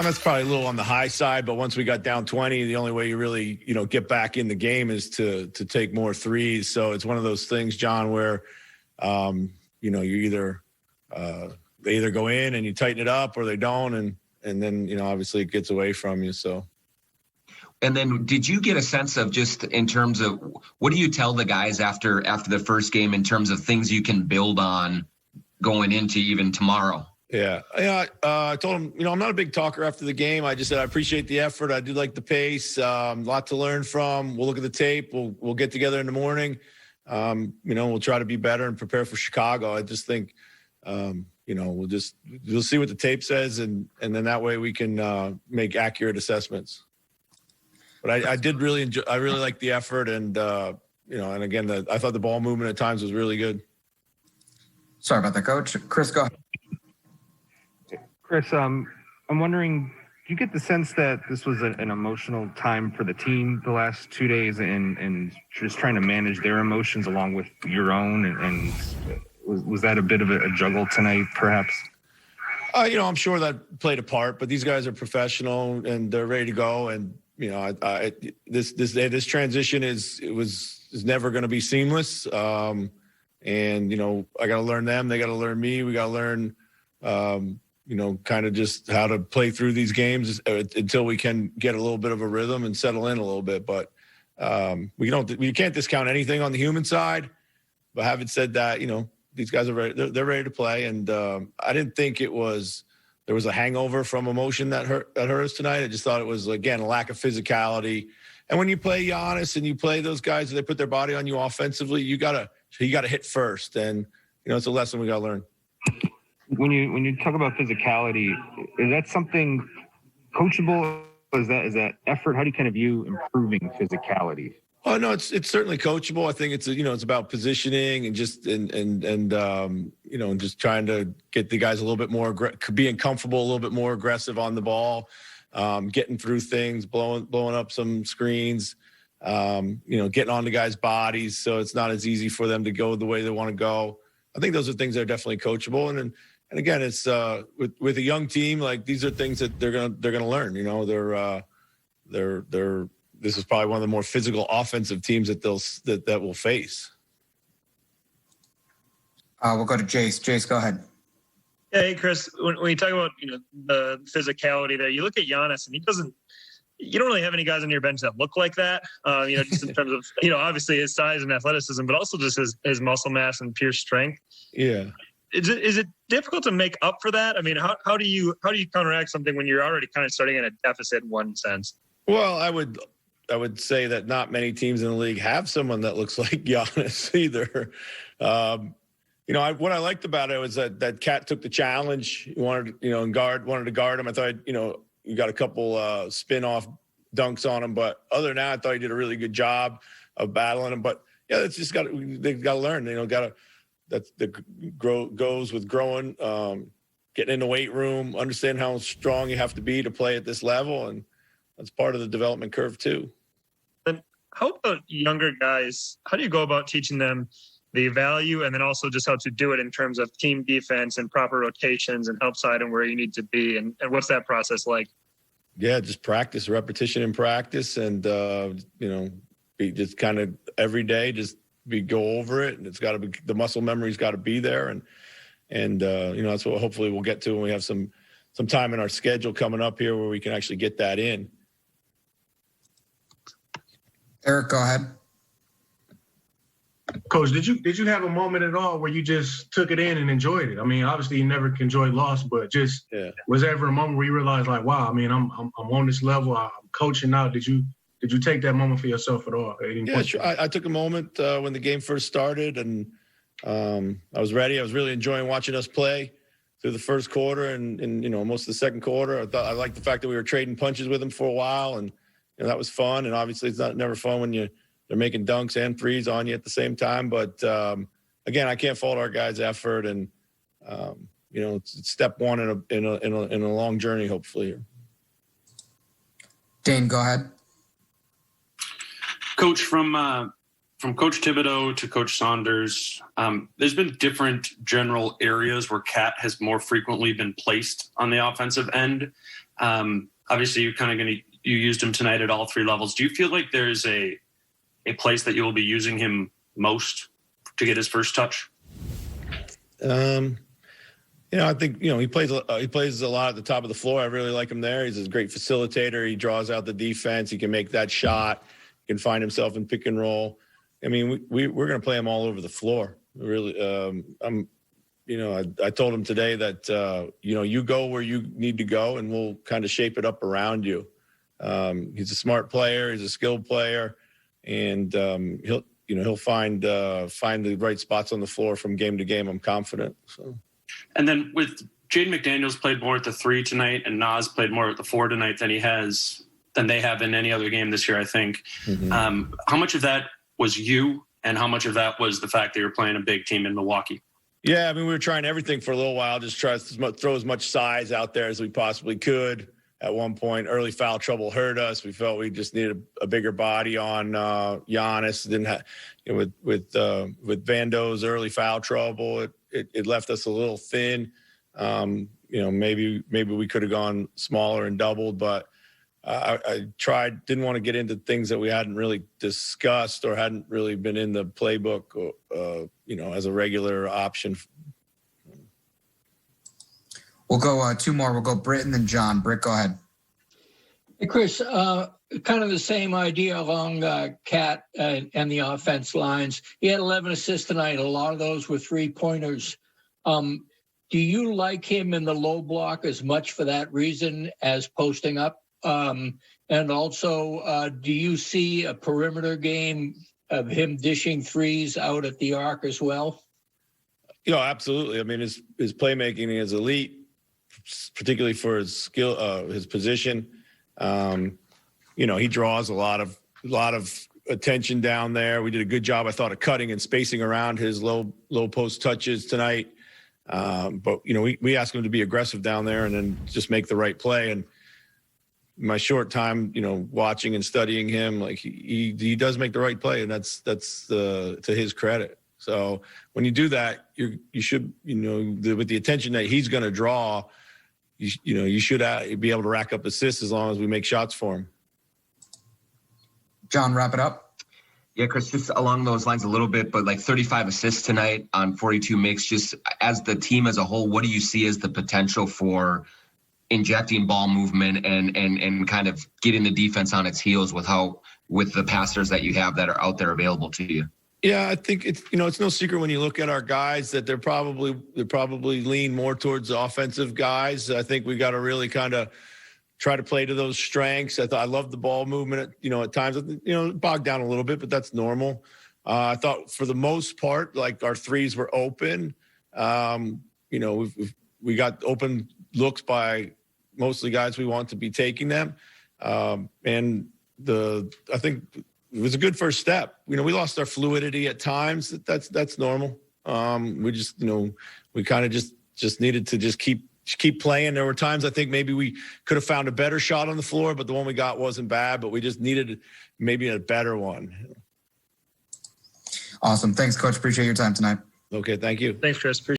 And that's probably a little on the high side, but once we got down 20, the only way you really, get back in the game is to take more threes. So it's one of those things, John, where, you either they either go in and you tighten it up or they don't. And then, obviously it gets away from you. So. And then did you get a sense of just in terms of what do you tell the guys after the first game in terms of things you can build on going into even tomorrow? Yeah. I told him, I'm not a big talker after the game. I just said, I appreciate the effort. I do like the pace. A lot to learn from. We'll look at the tape. We'll get together in the morning. We'll try to be better and prepare for Chicago. I just think, we'll see what the tape says. And then that way we can make accurate assessments. But I did really enjoy, I really liked the effort. And, and again, I thought the ball movement at times was really good. Sorry about that, Coach. Chris, go ahead. Chris, I'm wondering, do you get the sense that this was an emotional time for the team the last 2 days and just trying to manage their emotions along with your own? And was that a bit of a juggle tonight, perhaps? I'm sure that played a part, but these guys are professional and they're ready to go. And, this transition is never going to be seamless. I got to learn them. They got to learn me. We got to learn, kind of just how to play through these games until we can get a little bit of a rhythm and settle in a little bit. But we can't discount anything on the human side. But having said that, these guys are ready. They're ready to play. And I didn't think there was a hangover from emotion that hurt us tonight. I just thought it was, again, a lack of physicality. And when you play Giannis and you play those guys and they put their body on you offensively, you gotta hit first. And it's a lesson we gotta learn. When you talk about physicality, is that something coachable? Is that effort? How do you kind of view improving physicality? Oh no, it's certainly coachable. I think it's about positioning and just just trying to get the guys a little bit more being comfortable, a little bit more aggressive on the ball, getting through things, blowing up some screens, getting on the guys' bodies so it's not as easy for them to go the way they want to go. I think those are things that are definitely coachable. And again, it's with a young team, like these are things that they're gonna learn. This is probably one of the more physical offensive teams that will face. We'll go to Jace. Jace, go ahead. Yeah, hey Chris. When you talk about the physicality there, you look at Giannis and you don't really have any guys on your bench that look like that. Just in terms of obviously his size and athleticism, but also just his muscle mass and pure strength. Yeah. Is it difficult to make up for that? I mean, how do you counteract something when you're already kind of starting in a deficit in one sense? Well, I would say that not many teams in the league have someone that looks like Giannis either. What I liked about it was that Cat took the challenge. He wanted to guard him. I thought, you got a couple spin-off dunks on him, but other than that, I thought he did a really good job of battling him. But yeah, it's just they've got to learn. Goes with growing, getting in the weight room, understand how strong you have to be to play at this level, and that's part of the development curve too. And how about younger guys? How do you go about teaching them the value and then also just how to do it in terms of team defense and proper rotations and help side and where you need to be? And what's that process like? Yeah, just practice, repetition in practice, and be just kind of every day, go over it, and it's got to be, the muscle memory's got to be there, and that's what hopefully we'll get to when we have some time in our schedule coming up here where we can actually get that in. Eric, go ahead. Coach, did you have a moment at all where you just took it in and enjoyed it? I mean, obviously you never can enjoy loss, but was there ever a moment where you realized like, wow, I mean, I'm on this level, I'm coaching now. Did you take that moment for yourself at all? Yeah, sure. I took a moment when the game first started, and I was ready. I was really enjoying watching us play through the first quarter and most of the second quarter. I liked the fact that we were trading punches with them for a while, and that was fun. And obviously it's never fun when they're making dunks and threes on you at the same time. But again, I can't fault our guys' effort, and it's step one in a long journey, hopefully. Dane, go ahead. Coach, from Coach Thibodeau to Coach Saunders, there's been different general areas where Cat has more frequently been placed on the offensive end. Obviously, you used him tonight at all three levels. Do you feel like there's a place that you will be using him most to get his first touch? I think he plays a lot at the top of the floor. I really like him there. He's a great facilitator. He draws out the defense. He can make that shot. He can find himself in pick and roll. I mean, we're going to play him all over the floor. Really, I told him today that you go where you need to go, and we'll kind of shape it up around you. He's a smart player. He's a skilled player, and he'll find the right spots on the floor from game to game. I'm confident. So. And then with Jaden McDaniels played more at the 3 tonight, and Nas played more at the 4 tonight than they have in any other game this year, I think. Mm-hmm. How much of that was you, and how much of that was the fact that you're playing a big team in Milwaukee? Yeah, I mean, we were trying everything for a little while, just try to throw as much size out there as we possibly could. At one point, early foul trouble hurt us. We felt we just needed a bigger body on Giannis. Didn't have with Vando's early foul trouble. It left us a little thin. Maybe we could have gone smaller and doubled, but I didn't want to get into things that we hadn't really discussed or hadn't really been in the playbook, as a regular option. We'll go 2 more. We'll go Britt and then John. Britt, go ahead. Hey, Chris, kind of the same idea along Cat and the offense lines. He had 11 assists tonight. A lot of those were 3-pointers. Do you like him in the low block as much for that reason as posting up? And also, do you see a perimeter game of him dishing threes out at the arc as well? Absolutely. I mean, his playmaking is elite, particularly for his skill, his position. He draws a lot of attention down there. We did a good job, I thought, of cutting and spacing around his low post touches tonight. But we asked him to be aggressive down there and then just make the right play. And my short time, watching and studying him, like he does make the right play, and that's to his credit. So when you do that, you should, with the attention that he's going to draw, you should be able to rack up assists as long as we make shots for him. John, wrap it up. Yeah, Chris, just along those lines a little bit, but like 35 assists tonight on 42 makes. Just as the team as a whole, what do you see as the potential for injecting ball movement and kind of getting the defense on its heels with the passers that you have that are out there available to you? Yeah, I think it's no secret when you look at our guys that they're probably lean more towards the offensive guys. I think we got to really kind of try to play to those strengths. I love the ball movement. At times, bogged down a little bit, but that's normal. I thought for the most part, like our threes were open. We got open looks by mostly guys we want to be taking them, and I think it was a good first step. We lost our fluidity at times. That's normal. We just we kind of just needed to just keep playing. There were times I think maybe we could have found a better shot on the floor, but the one we got wasn't bad. But we just needed maybe a better one. Awesome. Thanks, Coach. Appreciate your time tonight. Okay, thank you. Thanks, Chris.